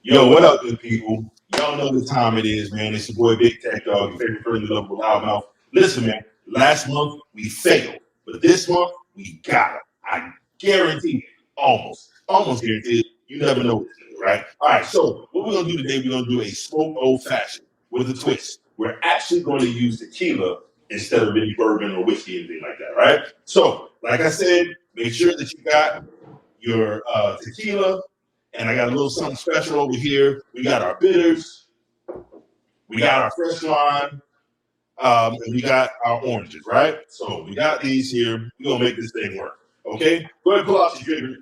Yo, what up, good people? Y'all know what time it is, man. It's your boy Big Tech Dog, your favorite friendly local loudmouth. Listen, man, last month we failed, but this month we got it. I guarantee it. Almost guarantee it. You never know, right? All right, so what we're going to do today, we're going to do a smoked old fashioned with a twist. We're actually going to use tequila instead of any bourbon or whiskey, anything like that, right? So, like I said, make sure that you got your tequila, and I got a little something special over here. We got our bitters, we got our fresh lime, and we got our oranges, right? So we got these here. We're gonna make this thing work. Okay? Go ahead and pull out your trigger.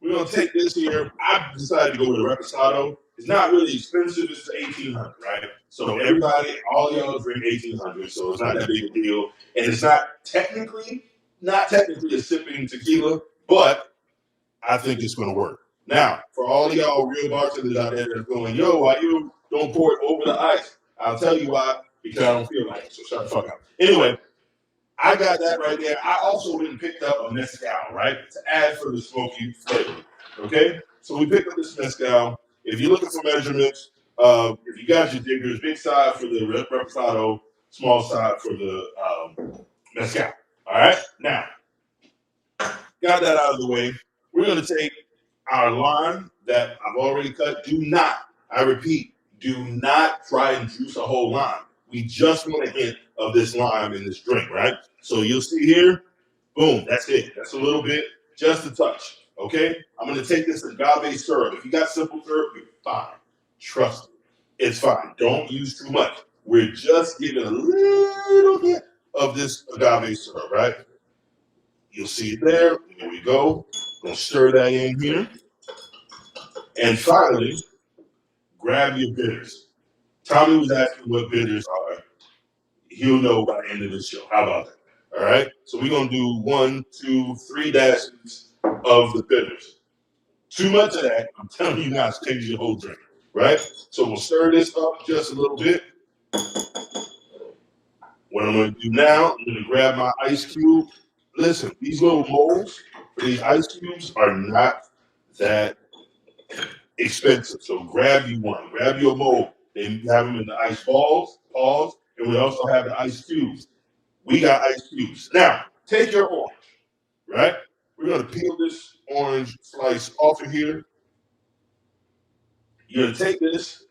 We're gonna take this here. I decided to go with a reposado. It's not really expensive, it's 1800, right? So everybody, all y'all drink 1800, so it's not that big a deal. And it's not technically a sipping tequila, but I think it's gonna work. Now, for all of y'all real bartenders out there that's going, yo, why you don't pour it over the ice? I'll tell you why, because I don't feel like it, so shut the fuck up. Anyway, I got that right there. I also went and picked up a mezcal, right, to add for the smoky flavor, okay? So we picked up this mezcal. If you're looking for measurements, if you got your diggers, big side for the reposado, small side for the mezcal, all right? Now, got that out of the way. We're going to take our lime that I've already cut. Do not, I repeat, do not try and juice a whole lime. We just want a hint of this lime in this drink, right? So you'll see here, boom, that's it. That's a little bit, just a touch, okay? I'm going to take this agave syrup. If you got simple syrup, you're fine. Trust me, it's fine. Don't use too much. We're just giving a little bit of this agave syrup, right? You'll see it there. Here we go. Gonna stir that in here. And finally, grab your bitters. Tommy was asking what bitters are. He'll know by the end of the show. How about that? All right. So we're gonna do 1, 2, 3 dashes of the bitters. Too much of that, I'm telling you now, it's changing your whole drink. Right? So we'll stir this up just a little bit. What I'm gonna do now, I'm gonna grab my ice cube. Listen, these little molds for these ice cubes are not that expensive. So grab you one. Grab your mold. They have them in the ice balls, and we also have the ice cubes. We got ice cubes. Now, take your orange, right? We're going to peel this orange slice off of here. You're going to take this.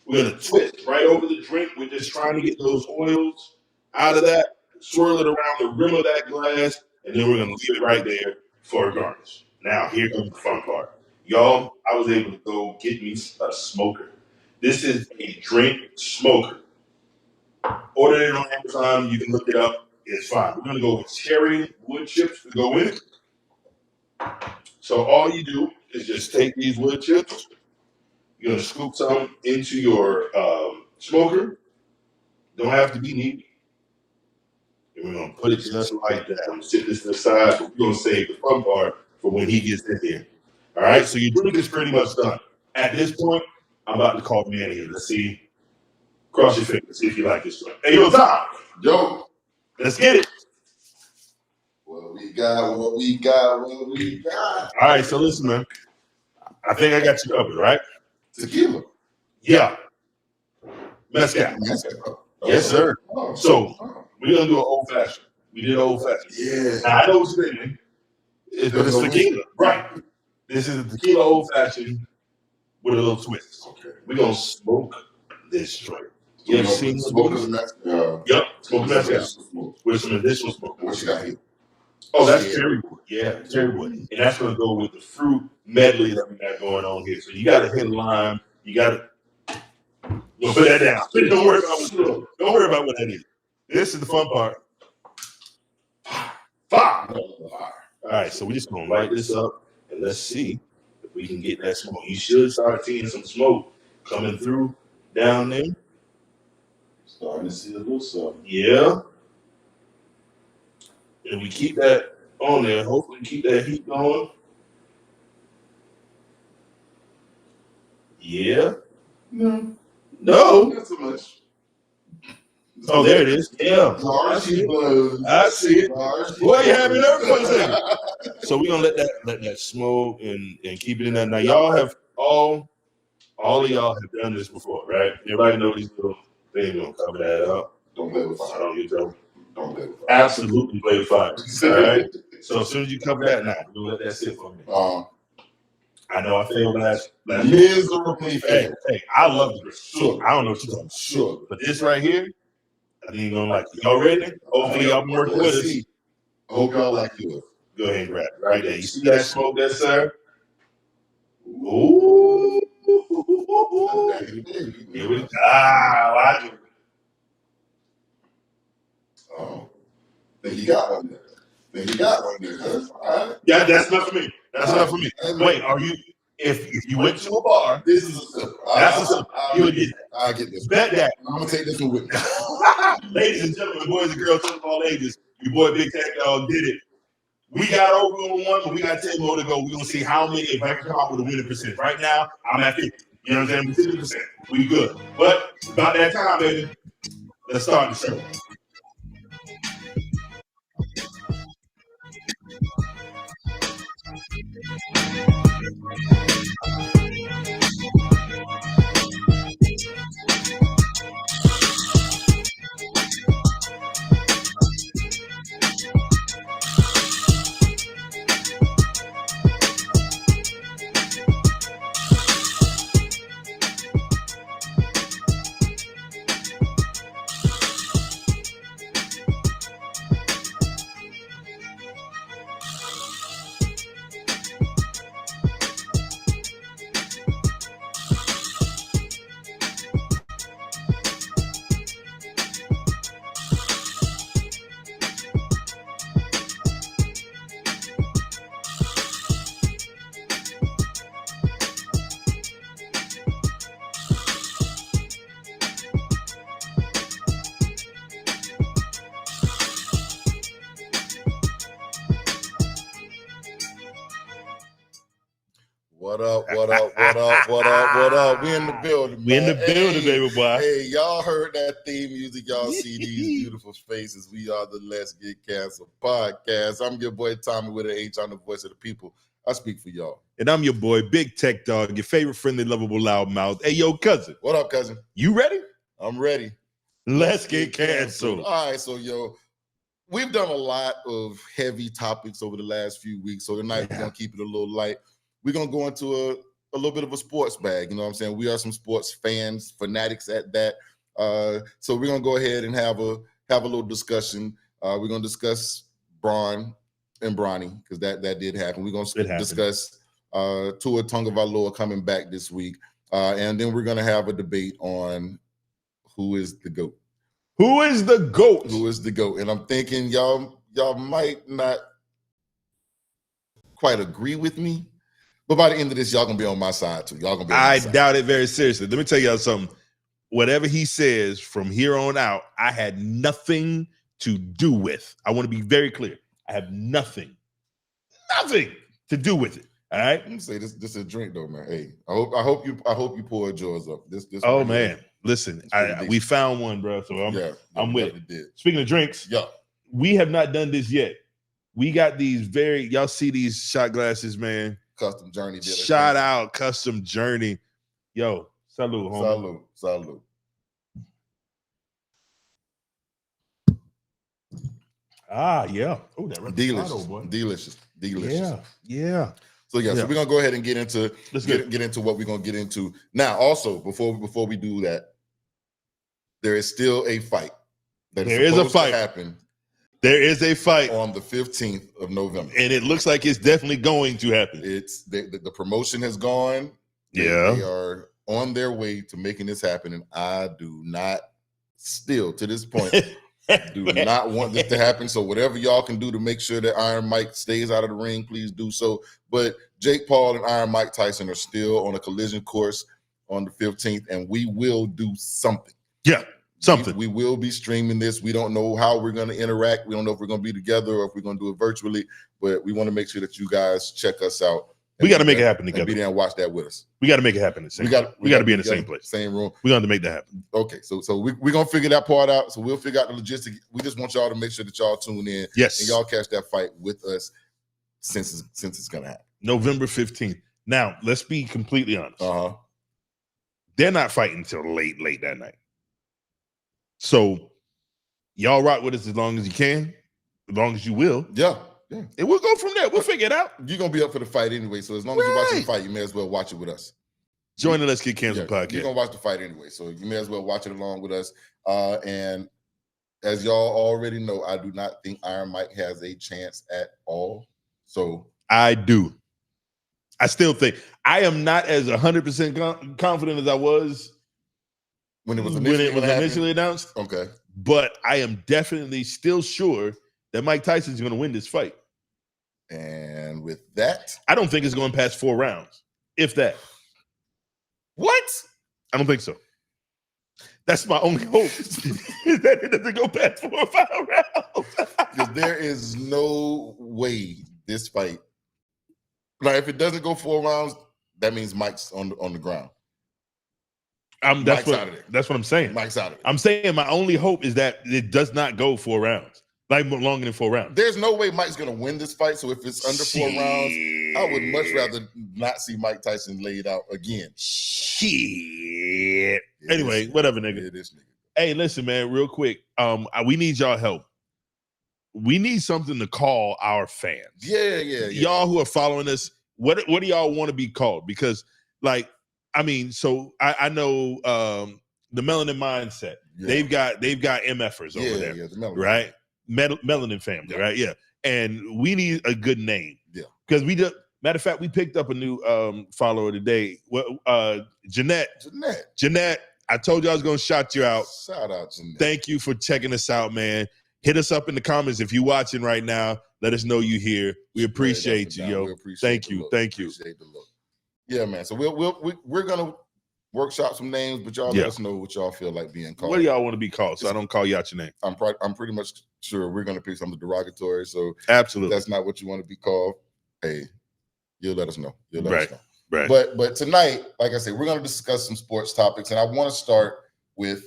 We're going to twist right over the drink. We're just trying to get those oils out of that. Swirl it around the rim of that glass, and then we're going to leave it right there for a garnish. Now, here comes the fun part. Y'all, I was able to go get me a smoker. This is a drink smoker. Order it on Amazon. You can look it up. It's fine. We're going to go with cherry wood chips to go in it. So all you do is just take these wood chips. You're going to scoop some into your smoker. Don't have to be neat. And we're going to put it just like that. I'm going to sit this to the side, but we're going to save the fun part for when he gets in here. All right, so your drink is pretty much done. At this point, I'm about to call me in here. Let's see. Cross your fingers, see if you like this drink. Hey, yo, Tom. Yo. Let's get it. What we got. All right, so listen, man. I think I got you covered, right? Tequila. Yeah. Mezcal. Yes, sir. So we're going to do an old-fashioned. We did old-fashioned. Yeah. Now, I know what you're thinking. But it's tequila. Right. This is a tequila old-fashioned with a little twist. Okay. We're going to smoke this drink. You ever seen smoking mezcal? Yep. Smoking mezcal. With some additional smoke. What you got here? Oh, that's cherry wood. Yeah, cherry wood. And that's going to go with the fruit medley that we got going on here. So you got to hit lime. You got to put that down. Don't worry about what that is. This is the fun part. Fire. All right, so we're just going to light this up, and let's see if we can get that smoke. You should start seeing some smoke coming through down there. Starting to see a little something. Yeah. And we keep that on there. Hopefully keep that heat going. Yeah. No. Not so much. Oh, there it is. Yeah. I see it. Boy, you having everyone's there. So we're gonna let that smoke and keep it in there. Now y'all have all all of y'all have done this before, right? Everybody know these little things. Gonna cover that up. Don't play with So fire. don't get trouble. Don't play with fire. Absolutely play with fire. All right. So as soon as you cover that, now we'll let that sit for a minute. I know I failed last Miserably failed. Hey, I love this. Sure. I don't know what you're talking about. Sure. But this right here, I think you're gonna like it. Y'all ready? Hopefully y'all been working with Let's us. see. I hope y'all like yours. Go ahead and grab it right there. You see that smoke there, sir? Ooh. Here we go. Watch it. Oh. Think you got one there. Think you got one there. All right. Yeah, that's enough for me. That's enough for me. Wait, are you? If you went to a bar, This is a sip. that's a sip. You would get that. I get this. Bet that. I'm gonna take this one with me. Ladies and gentlemen, boys and girls, children of all ages, your boy Big Tech Dog did it. We got over on one, but we got 10 more to go. We're gonna see how many, if I can come out with a winning percentage. Right now, I'm at 50. You know what I'm saying? 50%. We good. But about that time, baby, let's start the show. What up, what up, what up, what up, what up? We in the building, man. We in the building, baby boy. Hey, y'all heard that theme music. Y'all see these beautiful faces. We are the Let's Get Canceled podcast. I'm your boy Tommy with an H. I'm the voice of the people. I speak for y'all. And I'm your boy, Big Tech Dog, your favorite friendly, lovable, loudmouth. Hey, yo, cousin. What up, cousin? You ready? I'm ready. Let's get canceled. All right, so yo, we've done a lot of heavy topics over the last few weeks. So tonight we're gonna keep it a little light. We're gonna go into a little bit of a sports bag. You know what I'm saying? We are some sports fans, fanatics at that. So we're gonna go ahead and have a little discussion. We're gonna discuss Braun and Bronny because that did happen. We're gonna discuss Tua Tagovailoa coming back this week, and then we're gonna have a debate on who is the GOAT. Who is the GOAT? Who is the GOAT? And I'm thinking y'all might not quite agree with me, but by the end of this, y'all gonna be on my side too. Y'all gonna be on my side. Doubt it very seriously. Let me tell y'all something. Whatever he says from here on out, I had nothing to do with. I want to be very clear. I have nothing to do with it. All right. Let me say this is a drink though, man. Hey, I hope you pour yours up. This oh right man. Here. Listen, we found one, bro. So I'm with it. Did. Speaking of drinks, we have not done this yet. We got these y'all see these shot glasses, man. Custom Journey did Shout out Custom Journey. Yo, salute, homie. Salute. Yeah. Oh, that delicious. Yeah. So so we're gonna go ahead and get into get into what we're gonna get into now. Also, before we do that, there is still a fight. There is a fight. There is a fight on the 15th of November, and it looks like it's definitely going to happen. It's the promotion has gone. They are on their way to making this happen, and I do not, still to this point, do not want this to happen. So whatever y'all can do to make sure that Iron Mike stays out of the ring, please do so. But Jake Paul and Iron Mike Tyson are still on a collision course on the 15th, and we will do something. Yeah. Something. We will be streaming this. We don't know how we're going to interact. We don't know if we're going to be together or if we're going to do it virtually, but we want to make sure that you guys check us out. We got to make it happen together. Be there and watch that with us. We got to make it happen. We got to be in the same place, same room. We got to make that happen. Okay, so we're gonna figure that part out. So we'll figure out the logistics. We just want y'all to make sure that y'all tune in. Yes, and y'all catch that fight with us since it's gonna happen November 15th. Now let's be completely honest. They're not fighting until late that night. So y'all rock with us as long as you can, as long as you will. Yeah. And we'll go from there. We'll figure it out. You're going to be up for the fight anyway, so as long as you're watching the fight, you may as well watch it with us. Join the Let's Get Canceled podcast. You're going to watch the fight anyway, so you may as well watch it along with us. And as y'all already know, I do not think Iron Mike has a chance at all. So I do. I still think I am not as 100% confident as I was when it was initially announced. Okay. But I am definitely still sure that Mike Tyson's going to win this fight. And with that, I don't think it's going past 4 rounds, if that. What? I don't think so. That's my only hope is that it doesn't go past 4 or 5 rounds. Because there is no way this fight. Like if it doesn't go 4 rounds, that means Mike's on the ground. That's what I'm saying. Mike's out of it. I'm saying my only hope is that it does not go 4 rounds. Like longer than 4 rounds. There's no way Mike's gonna win this fight. So if it's under 4 rounds, I would much rather not see Mike Tyson laid out again. Shit. Anyway, whatever, nigga. Hey, listen, man, real quick. We need y'all help. We need something to call our fans. Yeah. Y'all who are following us, what do y'all want to be called? Because, like, I mean, so I know the Melanin Mindset. Yeah. They've got MFers over there, the right? Melanin family, right? Yeah, and we need a good name. Yeah, because matter of fact, we picked up a new follower today. Jeanette. I told you I was gonna shout you out. Shout out, Jeanette. Thank you for checking us out, man. Hit us up in the comments if you're watching right now. Let us know you here. We appreciate you, yo. Thank you. Appreciate the look. Yeah, man. So we're gonna workshop some names, but y'all let us know what y'all feel like being called. What do y'all want to be called? So I don't call you out your name. I'm pretty much sure we're gonna pick something derogatory. So absolutely, if that's not what you want to be called. Hey, you'll let us know. Right. But tonight, like I said, we're gonna discuss some sports topics, and I want to start with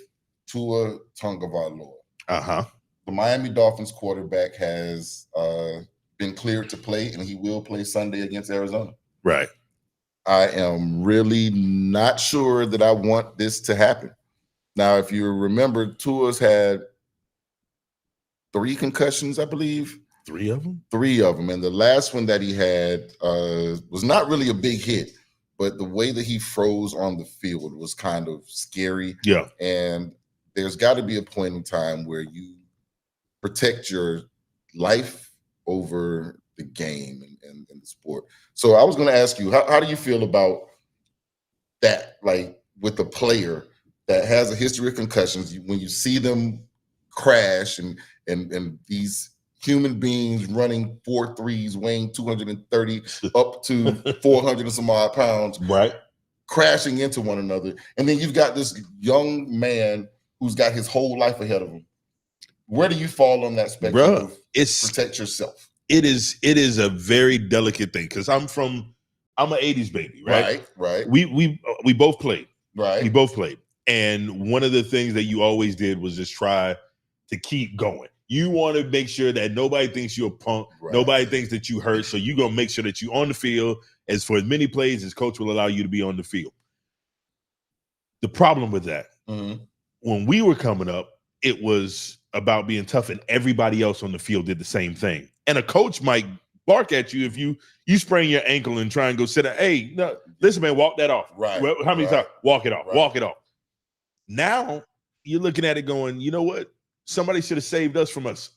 Tua Tagovailoa. The Miami Dolphins quarterback has been cleared to play, and he will play Sunday against Arizona. Right. I am really not sure that I want this to happen. Now, if you remember, Tua's had 3 concussions, I believe. 3 of them? 3 of them. And the last one that he had was not really a big hit, but the way that he froze on the field was kind of scary. Yeah. And there's got to be a point in time where you protect your life over the game and the sport. So I was going to ask you, how do you feel about that? Like with a player that has a history of concussions, when you see them crash and these human beings running 4.3s, weighing 230 up to 400 and some odd pounds, right, crashing into one another, and then you've got this young man who's got his whole life ahead of him. Where do you fall on that spectrum of protect yourself? It is a very delicate thing because I'm an 80s baby, right? Right. We both played. Right. We both played. And one of the things that you always did was just try to keep going. You want to make sure that nobody thinks you're a punk. Right. Nobody thinks that you hurt. So you're going to make sure that you're on the field for as many plays as coach will allow you to be on the field. The problem with that, when we were coming up, it was about being tough, and everybody else on the field did the same thing. And a coach might bark at you if you sprain your ankle and try and go sit down. Hey, no, listen, man, walk that off. Right. Well, how many times? Walk it off. Right. Walk it off. Now you're looking at it going, you know what? Somebody should have saved us from us.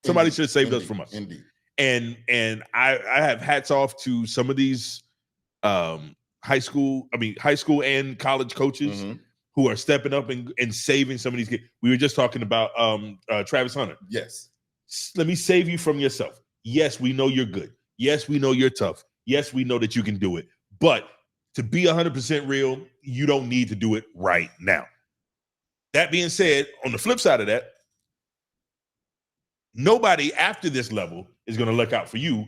Somebody should have saved us from us. Indeed. And I have hats off to some of these high school and college coaches who are stepping up and saving some of these kids. We were just talking about Travis Hunter. Yes. Let me save you from yourself. Yes, we know you're good. Yes, we know you're tough. Yes, we know that you can do it. But to be 100% real, you don't need to do it right now. That being said, on the flip side of that, nobody after this level is going to look out for you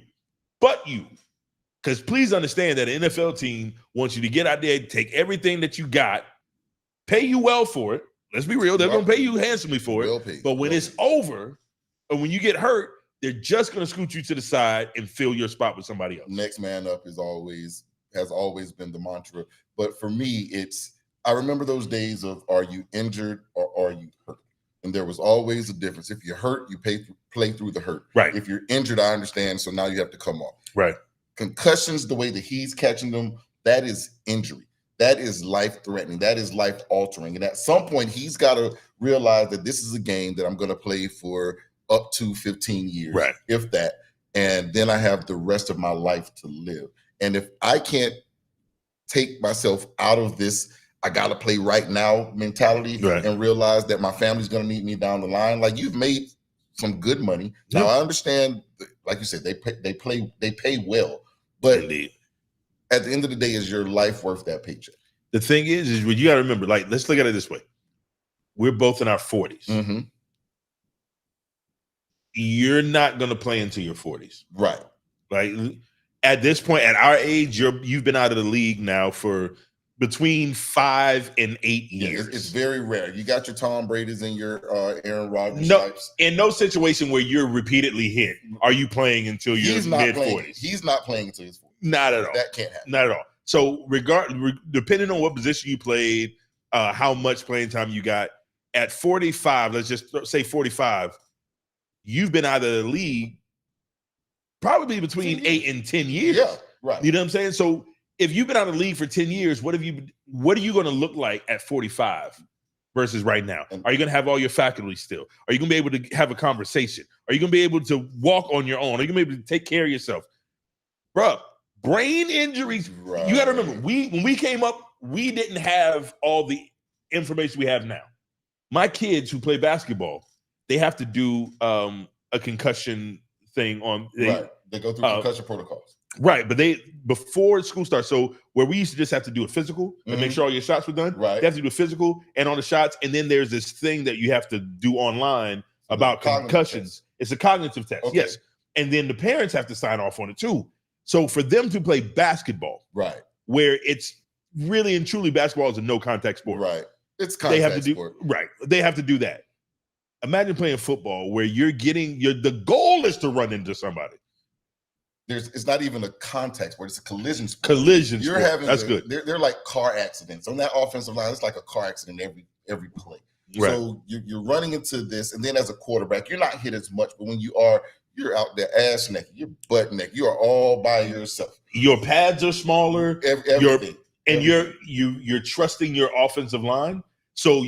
but you. Because please understand that an NFL team wants you to get out there, take everything that you got, pay you well for it. Let's be real. They're going to pay you handsomely for it. But when it's over, and when you get hurt, they're just going to scoot you to the side and fill your spot with somebody else. Next man up has always been the mantra. But for me, I remember those days of, are you injured or are you hurt? And there was always a difference. If you're hurt, you play through the hurt. Right. If you're injured, I understand. So now you have to come off. Right. Concussions, the way that he's catching them, that is injury. That is life-threatening. That is life-altering. And at some point, he's got to realize that this is a game that I'm going to play for up to 15 years, right, if that. And then I have the rest of my life to live. And if I can't take myself out of this, I got to play right now mentality, right, and realize that my family's going to need me down the line. Like, you've made some good money. Now, I understand, like you said, they pay well. But indeed, at the end of the day, is your life worth that paycheck? The thing is what you got to remember, like, let's look at it this way. We're both in our 40s. Mm-hmm. You're not going to play until your 40s. Right. Like, at this point, at our age, you've been out of the league now for between 5 and 8 years. It's very rare. You got your Tom Brady's and your Aaron Rodgers no, types. In no situation where you're repeatedly hit, are you playing until your mid-40s? He's not playing until his 40s. Not at all. That can't happen. Not at all. So depending on what position you played, how much playing time you got, at 45, let's just say 45, you've been out of the league probably between 8 and 10 years. Yeah, right. You know what I'm saying? So if you've been out of the league for 10 years, what are you going to look like at 45 versus right now? Are you going to have all your faculty still? Are you going to be able to have a conversation? Are you going to be able to walk on your own? Are you going to be able to take care of yourself? Bruh, brain injuries. Right. You got to remember, when we came up, we didn't have all the information we have now. My kids who play basketball, they have to do a concussion thing on. They go through concussion protocols. Right, but before school starts, so where we used to just have to do a physical and make sure all your shots were done, right? They have to do a physical and on the shots, and then there's this thing that you have to do online about concussions. It's a cognitive test, okay. Yes, and then the parents have to sign off on it too. So for them to play basketball, right, where it's really and truly basketball is a no contact sport, right? It's contact they have to do sport. Right. They have to do that. Imagine playing football where the goal is to run into somebody. It's not even a contact sport; it's a collision sport. Collision You're sport. having That's good. They're like car accidents on that offensive line. It's like a car accident every play. Right. So you're running into this, and then as a quarterback, you're not hit as much. But when you're out there ass naked, you're butt naked. You are all by yourself. Your pads are smaller. Everything. You're trusting your offensive line. So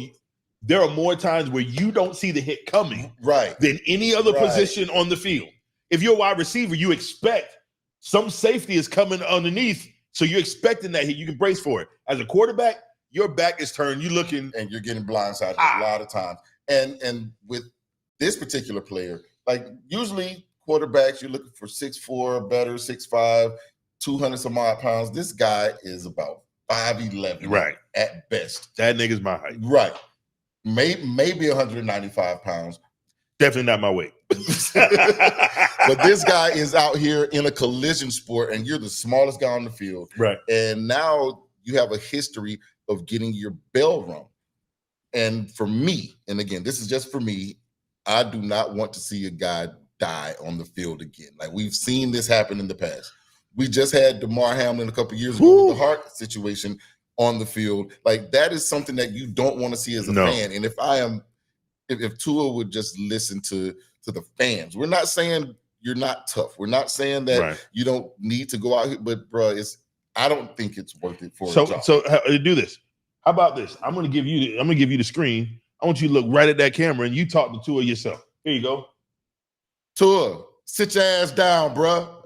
there are more times where you don't see the hit coming, right, than any other position on the field. If you're a wide receiver, you expect some safety is coming underneath, so you're expecting that hit. You can brace for it. As a quarterback, your back is turned. You're looking, and you're getting blindsided a lot of times. And with this particular player, like usually quarterbacks, you're looking for 6'4", better, 6'5", 200 some odd pounds. This guy is about 5'11", right, at best. That nigga's my height, right? Maybe 195 pounds. Definitely not my weight. But this guy is out here in a collision sport, and you're the smallest guy on the field. Right. And now you have a history of getting your bell rung. And for me, and again, this is just for me, I do not want to see a guy die on the field again. Like, we've seen this happen in the past. We just had DeMar Hamlin a couple of years ago with the heart situation on the field. Like, that is something that you don't want to see as a fan. And if Tua would just listen to the fans, we're not saying you're not tough. We're not saying that you don't need to go out here, but bro, I don't think it's worth it for a job. So do this. How about this? I'm gonna give you the screen. I want you to look right at that camera and you talk to Tua yourself. Here you go. Tua, sit your ass down, bro.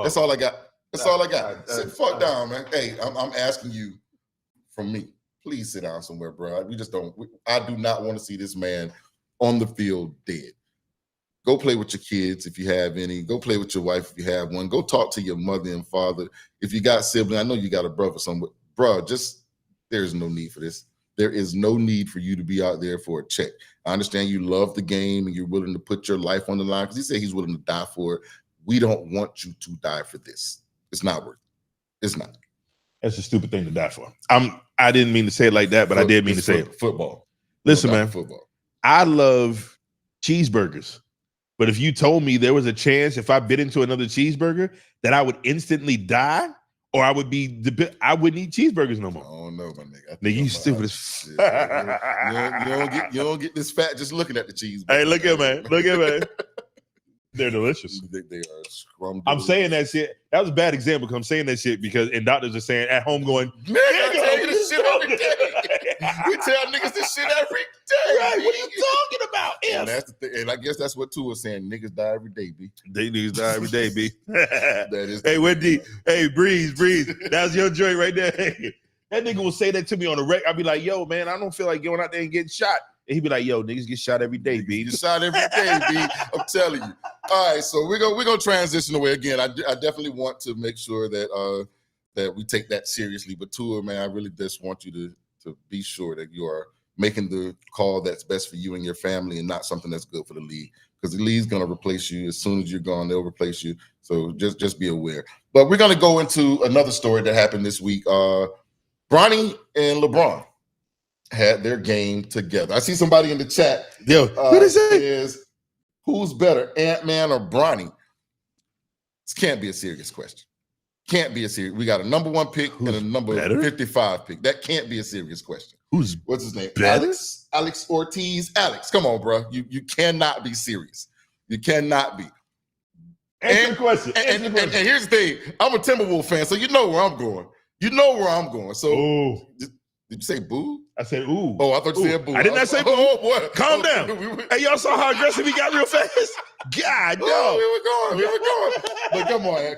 That's all I got. That's all I got. Sit fuck down, man. Hey, I'm asking you from me. Please sit down somewhere, bro. We just don't. I do not want to see this man on the field dead. Go play with your kids if you have any. Go play with your wife if you have one. Go talk to your mother and father. If you got siblings, I know you got a brother somewhere. Bro, there's no need for this. There is no need for you to be out there for a check. I understand you love the game and you're willing to put your life on the line, because he said he's willing to die for it. We don't want you to die for this. It's not worth it. It's not. That's a stupid thing to die for. I didn't mean to say it like that, but I did mean to say it. Football. Listen, man. Football. I love cheeseburgers. But if you told me there was a chance if I bit into another cheeseburger that I would instantly die Or I would wouldn't eat cheeseburgers no I more. don't know, my nigga. Nigga, you stupid as shit. You don't get this fat just looking at the cheeseburger. Hey, look at man. They're delicious. They are scrum. I'm saying that shit. That was a bad example because I'm saying that shit because and doctors are saying at home going, nigga, I tell you this shit every day. We tell niggas this shit every day. Right, what are you talking about? And that's the thing. And I guess that's what Tua was saying. Niggas die every day, B. They niggas die every day, B. That is. Hey, Wendy. Hey, Breeze. That's your joint right there. Hey, that nigga will say that to me on the rec. I'll be like, yo, man, I don't feel like going out there and getting shot. And he'd be like, yo, niggas get shot every day, B. You shot every day, B. I'm telling you. All right, so we're gonna transition away again. I definitely want to make sure that that we take that seriously. But Tua, man, I really just want you to be sure that you are making the call that's best for you and your family, and not something that's good for the league. Because the league's gonna replace you as soon as you're gone. They'll replace you. So just be aware. But we're gonna go into another story that happened this week. Bronny and Lebron had their game together. I see somebody in the chat. Yo, what is it? Who's better, Ant-Man or Bronny? This can't be a serious question. Can't be a serious. We got a number 1 pick and a number 55 pick. That can't be a serious question. What's his name? Better? Alex Ortiz. Alex, come on, bro. You cannot be serious. You cannot be. Answer the question. And here's the thing. I'm a Timberwolves fan, so you know where I'm going. So did you say boo? I said, ooh. Oh, I thought you said boo. I did not say boo. Oh, boy. Calm down. Hey, y'all saw how aggressive he got real fast? God, no. Oh, we were going. But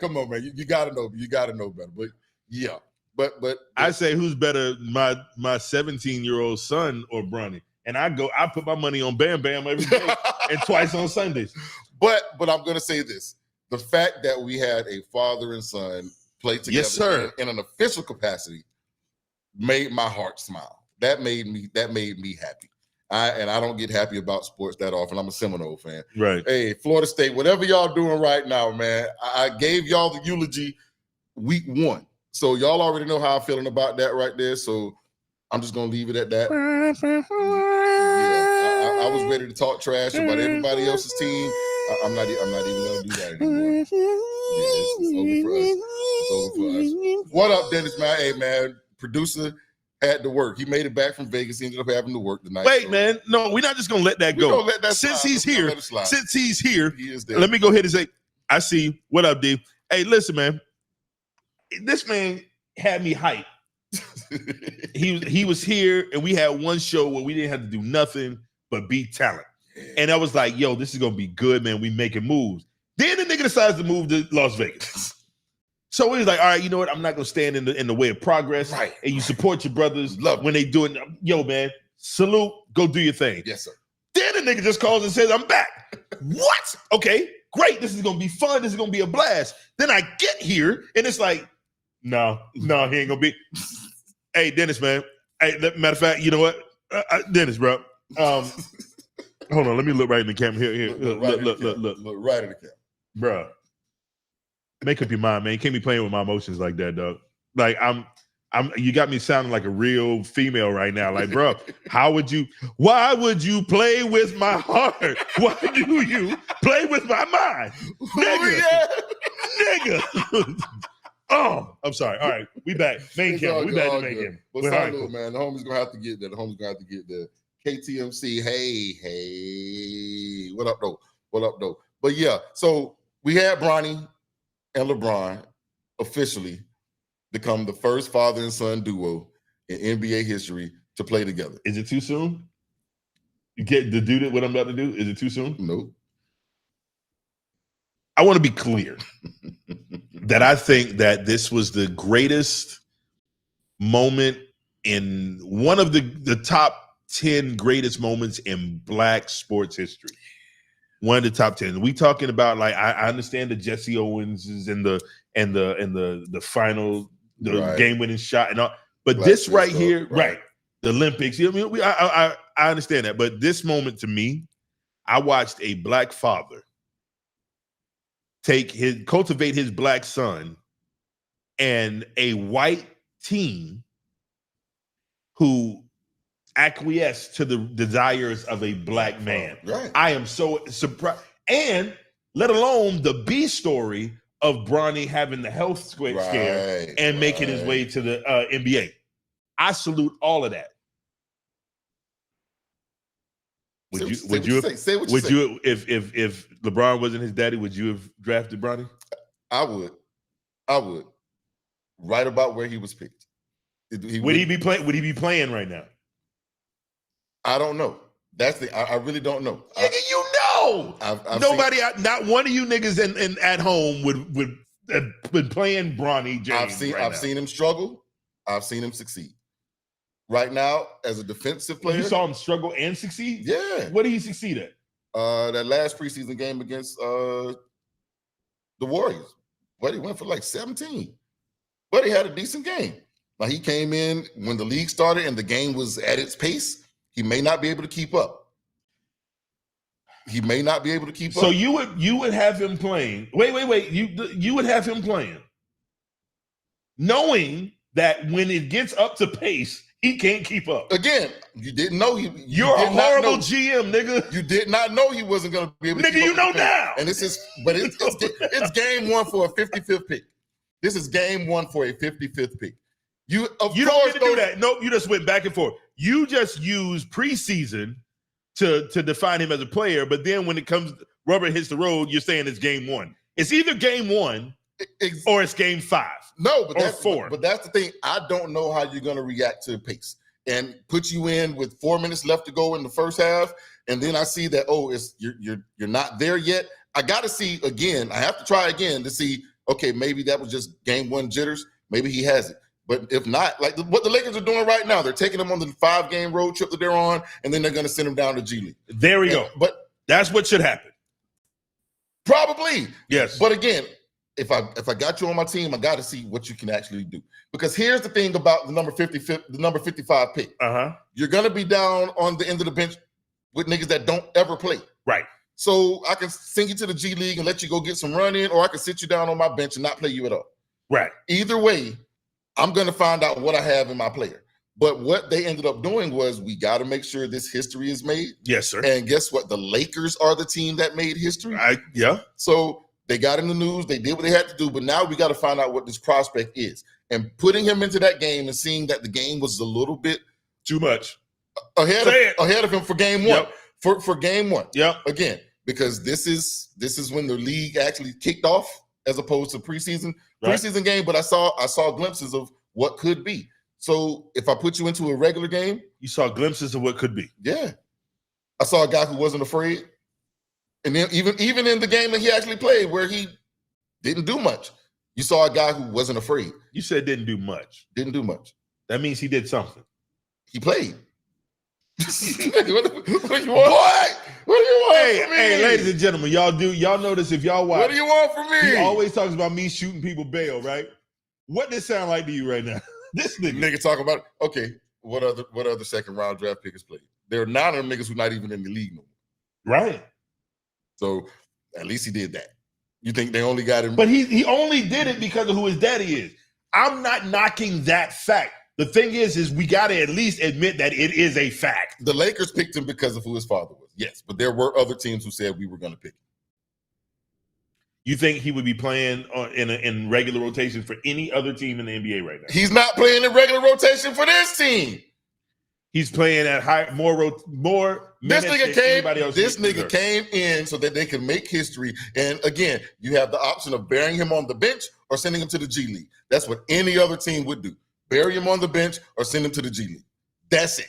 come on, man. You gotta know. You gotta know better. But yeah. But I say who's better, my 17-year-old son or Bronny? And I put my money on Bam Bam every day and twice on Sundays. But I'm gonna say this. The fact that we had a father and son play together, yes, sir, in an official capacity made my heart smile. That made me happy. I don't get happy about sports that often. I'm a Seminole fan. Right. Hey, Florida State, whatever y'all doing right now, man, I gave y'all the eulogy week 1. So y'all already know how I'm feeling about that right there. So I'm just gonna leave it at that. Yeah, I was ready to talk trash about everybody else's team. I'm not even gonna do that anymore. Yeah, it's over for us. It's over for us. What up, Dennis, man? Hey, man, producer had to work. He made it back from Vegas. He ended up having to work tonight. Wait, man. No, we're not just going to let that go. Since he's here, he is there. Let me go ahead and say, I see. What up, D? Hey, listen, man. This man had me hyped. He was here, and we had one show where we didn't have to do nothing but beat talent. And I was like, yo, this is going to be good, man. We making moves. Then the nigga decides to move to Las Vegas. So he's like, all right, you know what? I'm not gonna stand in the way of progress. Right. And you support your brothers when they do it. Yo, man, salute, go do your thing. Yes, sir. Then the nigga just calls and says, I'm back. What? Okay, great. This is gonna be fun. This is gonna be a blast. Then I get here and it's like, no, he ain't gonna be. Hey, Dennis, man. Hey, matter of fact, you know what? Dennis, bro. Hold on, let me look right in the camera. Here. Look right in the camera. Bro. Make up your mind, man. You can't be playing with my emotions like that, dog. Like you got me sounding like a real female right now. Like, bro, why would you play with my heart? Why do you play with my mind? Nigga. Oh, I'm sorry. All right, we back. Main camera. We back to main camera. But salute, man. The homie's gonna have to get there. KTMC, hey. What up, though? But yeah, so we had Bronny and LeBron officially become the first father and son duo in NBA history to play together. Is it too soon? You get to do what I'm about to do? Is it too soon? Nope. I want to be clear that I think that this was the greatest moment in one of the top 10 greatest moments in Black sports history. One of the top 10. We talking about, like, I understand the Jesse Owens is in the final, game winning shot and all, but Black this right here, right, the Olympics. You know what I mean? I understand that, but this moment to me, I watched a Black father cultivate his Black son, and a white team who acquiesce to the desires of a Black man. Right. I am so surprised. And let alone the B story of Bronny having the health scare and making his way to the NBA. I salute all of that. Would you if LeBron wasn't his daddy, would you have drafted Bronny? I would. Right about where he was picked. Would he be playing right now? I don't know. That's the I really don't know. Nigga, you know. Nobody, not one of you niggas at home would been playing Bronny James. I've seen him struggle. I've seen him succeed. Right now, as a defensive player, you saw him struggle and succeed. Yeah. What did he succeed at? That last preseason game against the Warriors. But he went for like 17. But he had a decent game. Now he came in when the league started and the game was at its pace. He may not be able to keep up. So you would have him playing. Wait. You would have him playing, knowing that when it gets up to pace, he can't keep up. Again, you didn't know he. You're a horrible GM, nigga. You did not know he wasn't going to be able to. Nigga, you know now. And it's game one for a 55th pick. This is game one for a 55th pick. You don't get to do that. Nope, you just went back and forth. You just used preseason to define him as a player, but then when it comes rubber hits the road, you're saying it's game one. It's either game one or it's game 5. No, but that's 4. But that's the thing. I don't know how you're going to react to the pace and put you in with 4 minutes left to go in the first half, and then I see that you're not there yet. I got to see again. I have to try again to see. Okay, maybe that was just game 1 jitters. Maybe he has it. But if not, like what the Lakers are doing right now, they're taking him on the 5-game road trip that they're on, and then they're going to send him down to G League. There we go. But that's what should happen. Probably. Yes. But again, if I got you on my team, I got to see what you can actually do. Because here's the thing about the number 55 pick. You're going to be down on the end of the bench with niggas that don't ever play. Right. So I can send you to the G League and let you go get some run in, or I can sit you down on my bench and not play you at all. Right. Either way, I'm going to find out what I have in my player. But what they ended up doing was we got to make sure this history is made. Yes, sir. And guess what? The Lakers are the team that made history. Yeah. So they got in the news. They did what they had to do. But now we got to find out what this prospect is. And putting him into that game and seeing that the game was a little bit too much ahead of him for game 1. Yep. For game 1. Yep. Again, because this is when the league actually kicked off as opposed to preseason game. But I saw glimpses of what could be. So if I put you into a regular game, you saw glimpses of what could be. Yeah, I saw a guy who wasn't afraid, and then even in the game that he actually played, where he didn't do much, you saw a guy who wasn't afraid. You said didn't do much. Didn't do much. That means he did something. He played. what do you want? What do you want from me? Hey, ladies and gentlemen, y'all notice if y'all watch. What do you want from me? He always talks about me shooting people bail, right? What does sound like to you right now? This nigga talking about okay. What other second round draft pickers played? There are 9 of them niggas who not even in the league no more. Right. So at least he did that. You think they only got him? But he only did it because of who his daddy is. I'm not knocking that fact. The thing is we got to at least admit that it is a fact. The Lakers picked him because of who his father was. Yes, but there were other teams who said we were going to pick him. You think he would be playing in regular rotation for any other team in the NBA right now? He's not playing in regular rotation for this team. He's playing at more This nigga came. This nigga came in so that they could make history. And again, you have the option of burying him on the bench or sending him to the G League. That's what any other team would do. Bury him on the bench or send him to the G League. That's it.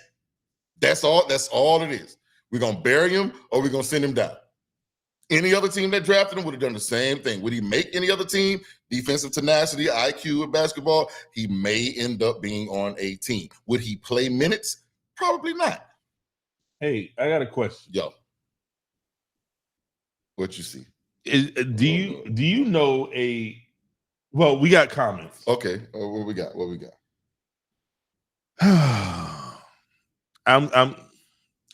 That's all it is. We're gonna bury him or we're gonna send him down. Any other team that drafted him would have done the same thing. Would he make any other team? Defensive tenacity, IQ in basketball, he may end up being on a team. Would he play minutes? Probably not. Hey, I got a question. Yo. What you see? Do you know well, we got comments. Okay. What we got? I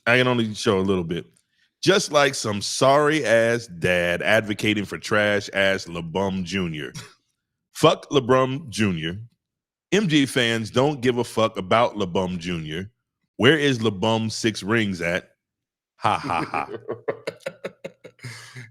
can only show a little bit. Just like some sorry ass dad advocating for trash ass LeBron Jr. Fuck LeBron Jr. MG fans don't give a fuck about LeBron Jr. Where is LeBron 6 rings at? Ha ha ha.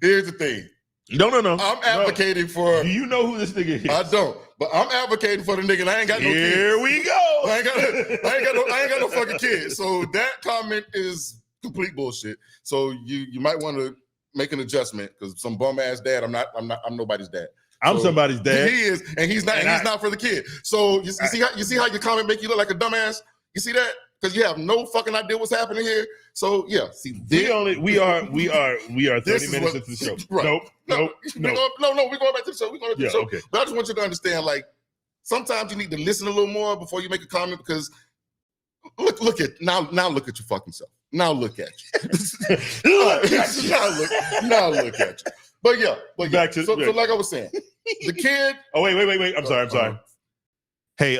Here's the thing. No. I'm advocating for. Do you know who this nigga is? I don't, but I'm advocating for the nigga. And I ain't got no kids. Here we go. I ain't got no fucking kids. So that comment is complete bullshit. So you might want to make an adjustment because some bum ass dad. I'm nobody's dad. I'm somebody's dad. He is, and he's not. And he's not for the kid. So you see how your comment make you look like a dumbass. You see that? Because you have no fucking idea what's happening here. So yeah, see, we are 30 minutes into the show. Right. Nope. No, we're going back to the show. We're going back to the show. Okay. But I just want you to understand, like, sometimes you need to listen a little more before you make a comment because look at your fucking self. Now look at you. now look at you. But yeah. So like I was saying, the kid. Oh wait. I'm sorry. Hey,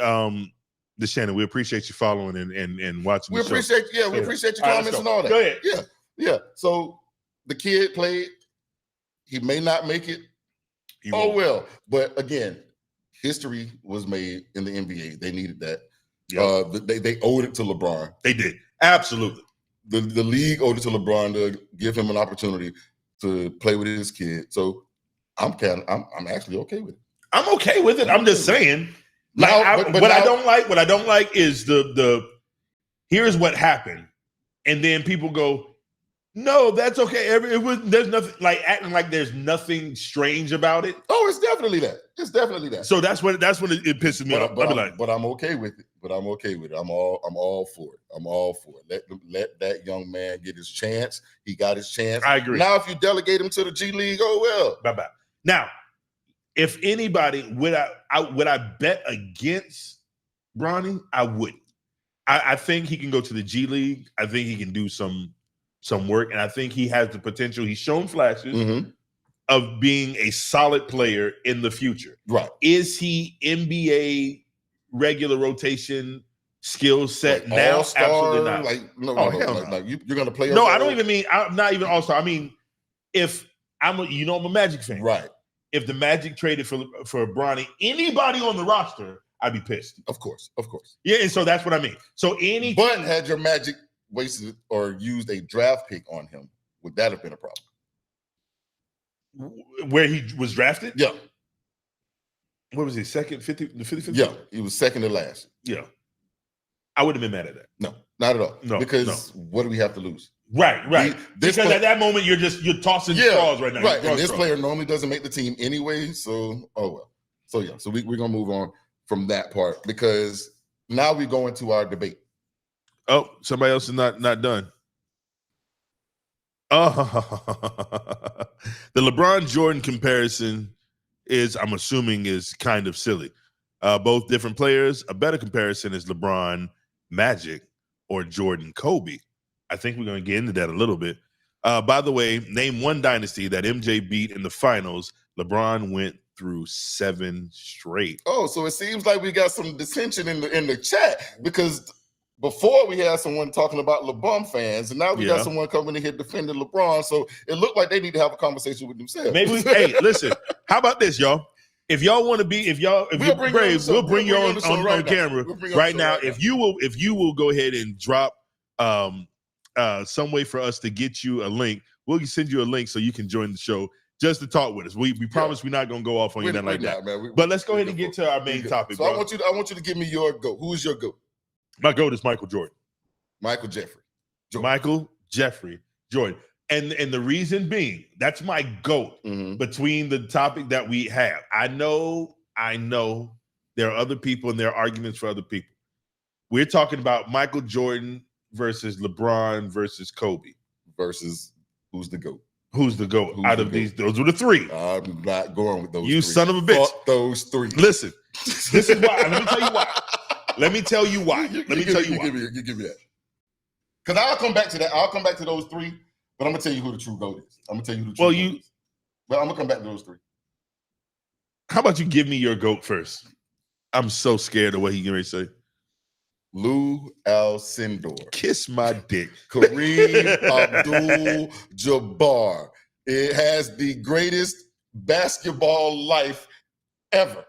DeShannon, we appreciate you following and watching. We appreciate your comments and all that. Go ahead. Yeah. So the kid played. He may not make it. Well. But again, history was made in the NBA. They needed that. Yep. They owed it to LeBron. They did. Absolutely. The league owed it to LeBron to give him an opportunity to play with his kid. So I'm actually okay with it. I'm okay with it. I'm just saying. What I don't like is the here's what happened, and then people go, no, that's okay. There's nothing like acting like there's nothing strange about it. Oh, it's definitely that. So that's when it pisses me off. But I'm okay with it. I'm all for it. Let that young man get his chance. He got his chance. I agree. Now, if you delegate him to the G League, oh well. Bye. Now, if anybody would I bet against Bronny? I wouldn't. I think he can go to the G League. I think he can do some work, and I think he has the potential. He's shown flashes of being a solid player in the future. Right? Is he NBA regular rotation skill set like now? All-star, absolutely not. Like no, no. You're gonna play. No, I don't even mean. I'm not even all-star. I mean, if I'm a Magic fan, right? If the Magic traded for Bronny, anybody on the roster, I'd be pissed. Of course. Yeah, and so that's what I mean. So but had your Magic wasted or used a draft pick on him, would that have been a problem? Where he was drafted? Yeah. What was he? Second, 55th? Yeah, he was second to last. Yeah. I wouldn't have been mad at that. No, not at all. No. Because what do we have to lose? Right. Because at that moment you're tossing straws right now. Right. And this player normally doesn't make the team anyway. So So we're gonna move on from that part because now we go into our debate. Oh, somebody else is not done. Oh, the LeBron Jordan comparison I'm assuming is kind of silly. Both different players. A better comparison is LeBron Magic or Jordan Kobe. I think we're going to get into that a little bit. By the way, name one dynasty that MJ beat in the finals. LeBron went through 7 straight. Oh, so it seems like we got some dissension in the chat because before we had someone talking about LeBron fans, and now we got someone coming in here defending LeBron. So it looked like they need to have a conversation with themselves. Maybe. Hey, listen. How about this, y'all? If y'all want to be, if you're brave, we'll bring you on camera right now. If you will go ahead and drop some way for us to get you a link, we'll send you a link so you can join the show just to talk with us. We promise we're not gonna go off on you nothing like that. Man. But let's go ahead and get to our main topic. So bro. I want you to give me your GOAT. Who is your GOAT? My GOAT is Michael Jordan. Michael Jeffrey. Michael Jeffrey Jordan. And the reason being, that's my GOAT between the topic that we have. I know there are other people and there are arguments for other people. We're talking about Michael Jordan versus LeBron versus Kobe. Versus who's the GOAT? Who's the GOAT out of these? Those were the 3. I'm not going with those. You 3. Son of a bitch. Fuck those 3. Listen, this is why. Let me tell you why. You give me that. Because I'll come back to that. I'll come back to those 3, but I'm gonna tell you who the true GOAT is. I'm gonna tell you who the true GOAT is. But I'm gonna come back to those 3. How about you give me your GOAT first? I'm so scared of what he's gonna say. Lou Alcindor. Kiss my dick. Kareem Abdul-Jabbar. It has the greatest basketball life ever.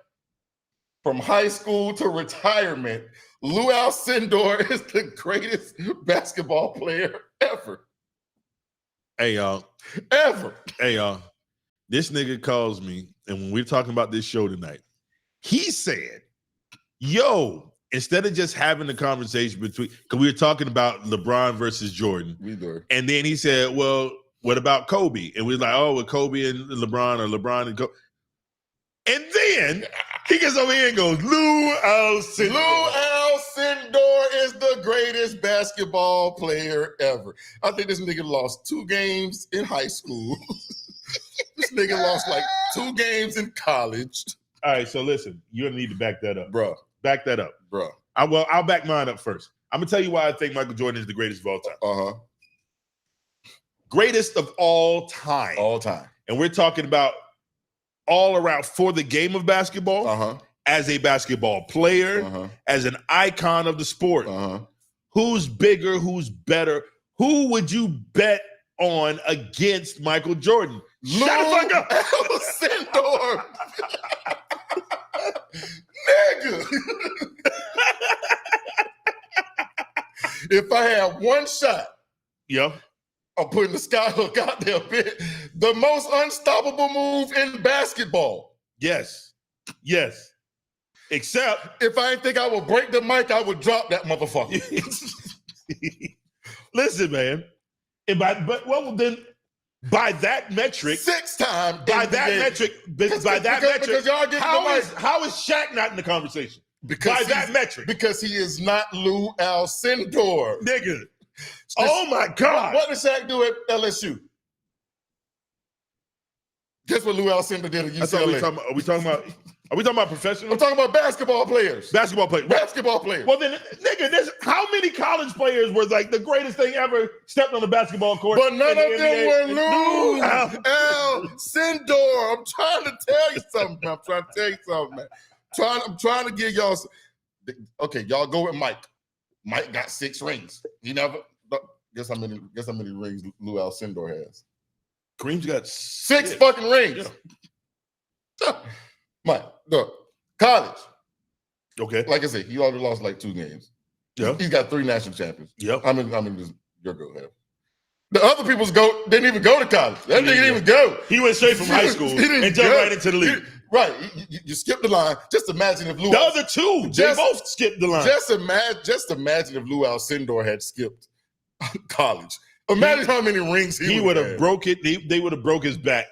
From high school to retirement, Lou Alcindor is the greatest basketball player ever. Hey, y'all. Ever. Hey, y'all. This nigga calls me, and when we're talking about this show tonight, he said, yo, instead of just having the conversation between, because we were talking about LeBron versus Jordan. We do. And then he said, well, what about Kobe? And we're like, oh, with Kobe and LeBron, or LeBron and Kobe. And then he gets over here and goes, Lou Alcindor. Lou Alcindor is the greatest basketball player ever. I think this nigga lost 2 games in high school. This nigga lost like 2 games in college. All right, so listen, you're gonna need to back that up. Bro. Back that up. Bro. I'll back mine up first. I'm gonna tell you why I think Michael Jordan is the greatest of all time. Uh-huh. Greatest of all time. All time. And we're talking about all around for the game of basketball, Uh-huh. as a basketball player, Uh-huh. as an icon of the sport. Uh-huh. Who's bigger? Who's better? Who would you bet on against Michael Jordan? Lou Shut the fuck up. Alcindor. Nigga. If I had one shot, Yeah. I'm putting the skyhook out there a bit. The most unstoppable move in basketball. Yes. Yes. Except If I didn't think I would break the mic, I would drop that motherfucker. listen, man. And by that metric, 6-time by NBA. that metric, Because y'all getting how is Shaq not in the conversation? Because By that metric, Because he is not Lou Alcindor. nigga. Oh my God! What did Shaq do at LSU? Guess what Lou Alcindor did at I thought UCLA? are we talking about professional I'm talking about basketball players. basketball players? Basketball players. Well, then, nigga, there's how many college players were like the greatest thing ever stepped on the basketball court? But none of in the them NBA? were Lou Al- Alcindor. I'm trying to tell you something, man. I'm trying to give y'all. Okay, y'all go with Mike. Mike got 6 rings. He never. Guess how many rings Lou Alcindor has? Kareem's got 6 fucking rings. Yeah. Mike, look, college. Okay. Like I said, he already lost like 2 games. Yeah. He's got 3 national champions. Yep. I mean, just your go ahead. The other people's didn't even go to college. That nigga didn't even go. He went straight from high school He didn't and jumped go. right into the league. Right. You skipped the line. Just imagine if Lou. The other two, they Just- both skipped the line. Just imagine if Lou Alcindor had skipped college. Imagine how many rings he would have broke it. They would have broke his back.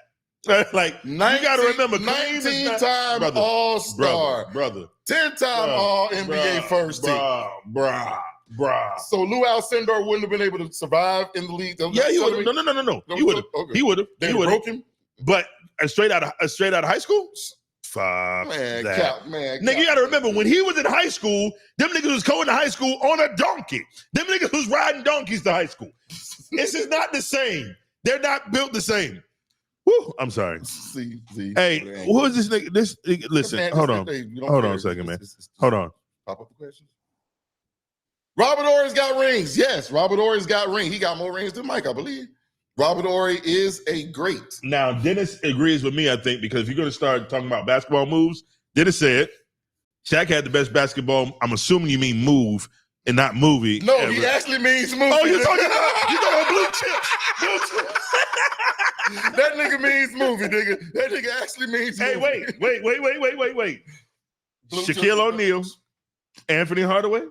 Like, you got to remember, Kareem is not- 19-time brother, All-Star, brother, 10-time All-NBA first team. bruh. So Lou Alcindor wouldn't have been able to survive in the league. Yeah, he would have. No. He would have. Okay. He would have. They He would have. broke him. But straight out of high school, fuck Man, that. Cap, man. Nigga, you got to remember when he was in high school, them niggas was going to high school on a donkey. Them niggas was riding donkeys to high school. This is not the same. They're not built the same. Woo, I'm sorry. See. Hey, who is this nigga? Listen, Man, hold on. Hold on a second, man. Hold on. Pop up the questions. Robert Ory's got rings. Yes, Robert Ory's got rings. He got more rings than Mike, I believe. Robert Ory is a great. Now, Dennis agrees with me, I think, because if you're going to start talking about basketball moves, Dennis said Shaq had the best basketball. I'm assuming you mean move and not movie. No, ever. he actually means movie. Oh, you're talking about blue chips. Blue chips. That nigga means movie, nigga. That nigga actually means Hey, movie. wait. Blue Shaquille chips. O'Neal, Anthony Hardaway.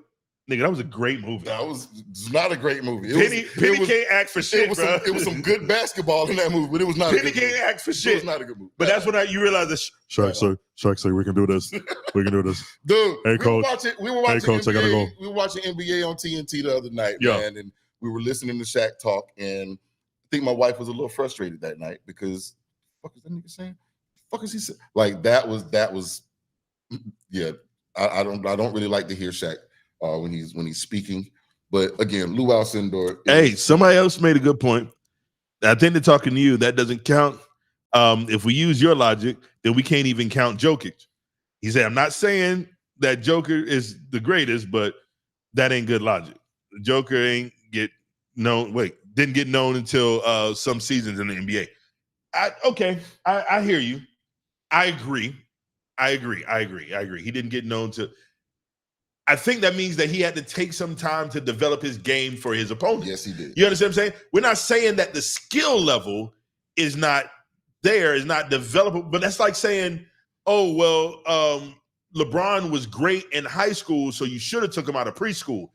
Nigga, that was a great movie. That was not a great movie. Penny can't act for shit, bro. It was some good basketball in that movie, but it was not. Penny can't act for It shit. was not a good movie. But that's when you realize that Shark say we can do this. We can do this. Dude, Hey, coach. We were watching Coach, I NBA, gotta go. We were watching NBA on TNT the other night, Yeah. man, and we were listening to Shaq talk, and I think my wife was a little frustrated that night because what is that nigga saying? Fuck is he saying? Like that was yeah. I don't really like to hear Shaq when he's speaking. But again, Lou Alcindor. Hey, somebody else made a good point. I think they're talking to you. That doesn't count. If we use your logic, then we can't even count Jokic. He said, I'm not saying that Joker is the greatest, but that ain't good logic. Joker didn't get known until some seasons in the NBA. I hear you. I agree. He didn't get known to. I think that means that he had to take some time to develop his game for his opponent. Yes, he did. You understand what I'm saying? We're not saying that the skill level is not there is not developable. But that's like saying, oh, well, LeBron was great in high school, so you should have took him out of preschool.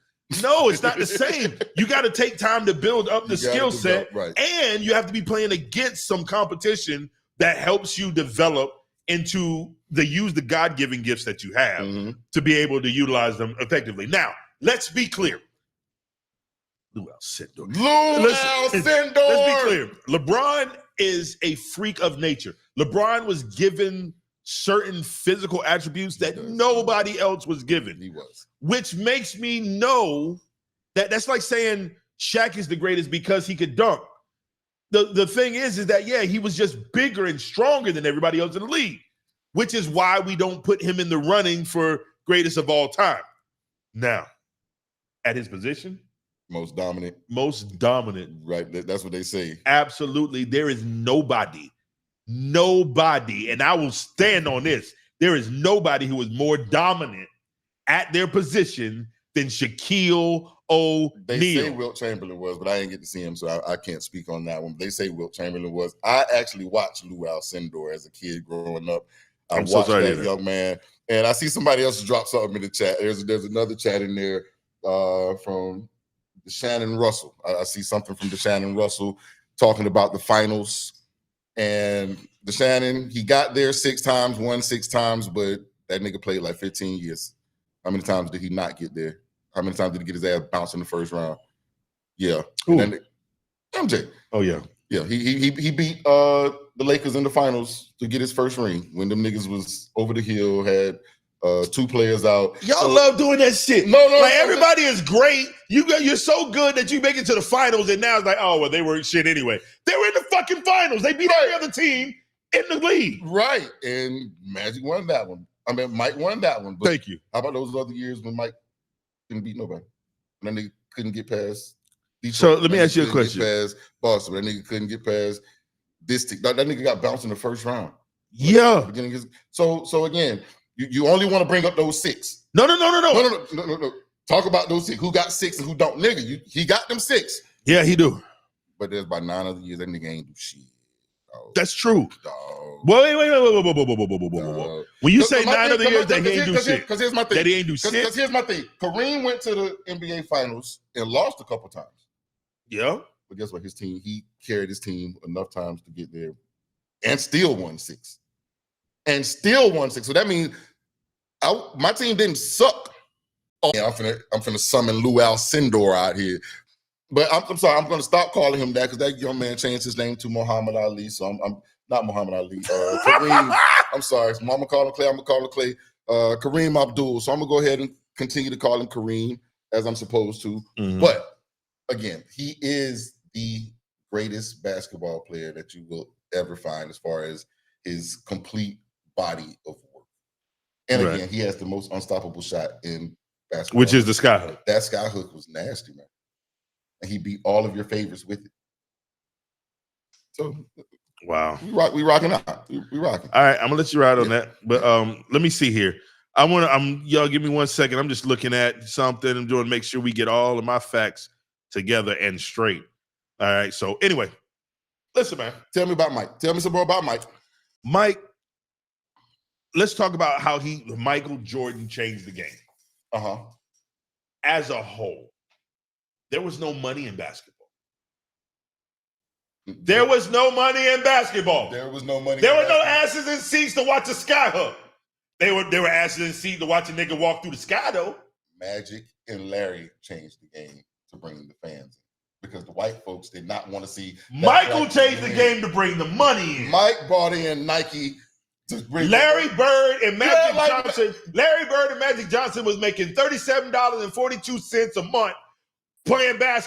No, it's not the same. You got to take time to build up the skill set, right. And you have to be playing against some competition that helps you develop into use the God-given gifts that you have to be able to utilize them effectively. Now, let's be clear. Let's be clear. LeBron is a freak of nature. LeBron was given certain physical attributes that nobody else was given. He was. Which makes me know that's like saying Shaq is the greatest because he could dunk. The thing is that, yeah, he was just bigger and stronger than everybody else in the league, which is why we don't put him in the running for greatest of all time. Now, at his position, most dominant. Right. That's what they say. Absolutely. There is nobody, and I will stand on this. There is nobody who is more dominant at their position than Shaquille O'Neal. They say Wilt Chamberlain was, but I didn't get to see him, so I can't speak on that one. They say Wilt Chamberlain was. I actually watched Lou Alcindor as a kid growing up. I watched that young man, and I see somebody else drop something in the chat. There's another chat in there from Shannon Russell. I see something from Shannon Russell talking about the finals. And Shannon, he got there 6 times, won 6 times, but that nigga played like 15 years. How many times did he not get there? How many times did he get his ass bounced in the first round? Yeah. MJ. Oh, yeah. Yeah, he beat the Lakers in the finals to get his first ring when them niggas was over the hill, had 2 players out. Y'all love doing that shit. No, everybody is great. You're so good that you make it to the finals, and now it's like, oh, well, they were shit anyway. They were in the fucking finals. They beat every other team in the league. Right, and Magic won that one. I mean, Mike won that one. But thank you. How about those other years when Mike didn't beat nobody? And then they couldn't get past Detroit. So let me ask you a question. Past Boston. That nigga couldn't get past this team. That nigga got bounced in the first round. Yeah. So again, you only want to bring up those 6. No. Talk about those 6. Who got 6 and who don't? Nigga, he got them 6. Yeah, he do. But there's about 9 other years that nigga ain't do shit. Dog. That's true. Dog. Wait. When you say 9 other years that he ain't do shit, because here's my thing. That he ain't do shit. Because here's my thing. Kareem went to the NBA Finals and lost a couple times. Yeah. But guess what? He carried his team enough times to get there and still won 6. So that means my team didn't suck. Oh, yeah, I'm finna summon Lou Alcindor out here. But I'm sorry, I'm gonna stop calling him that because that young man changed his name to Muhammad Ali. So I'm not Muhammad Ali. Kareem. I'm sorry. So Mama call him Clay. I'm gonna call him Clay. Kareem Abdul. So I'm gonna go ahead and continue to call him Kareem as I'm supposed to. Mm-hmm. But again, he is the greatest basketball player that you will ever find as far as his complete body of work. And again, he has the most unstoppable shot in basketball. Which is the sky hook. That sky hook was nasty, man. And he beat all of your favorites with it. So wow. We rocking out. We rocking. All right, I'm gonna let you ride on that. But let me see here. Y'all give me 1 second. I'm just looking at something. I'm doing make sure we get all of my facts together and straight. All right. So anyway, listen, man. Tell me about Mike. Tell me some more about Mike. Mike, let's talk about how Michael Jordan changed the game. As a whole, there was no money in basketball. There was no money in basketball. There was no money. There were no asses in seats to watch a sky hook. They were asses in seats to watch a nigga walk through the sky, though. Magic and Larry changed the game to bring the fans in because the white folks did not want to see. Michael changed the game to bring the money in. Mike brought in Nike. Larry Bird and Magic Johnson was making $37.42 a month playing basketball.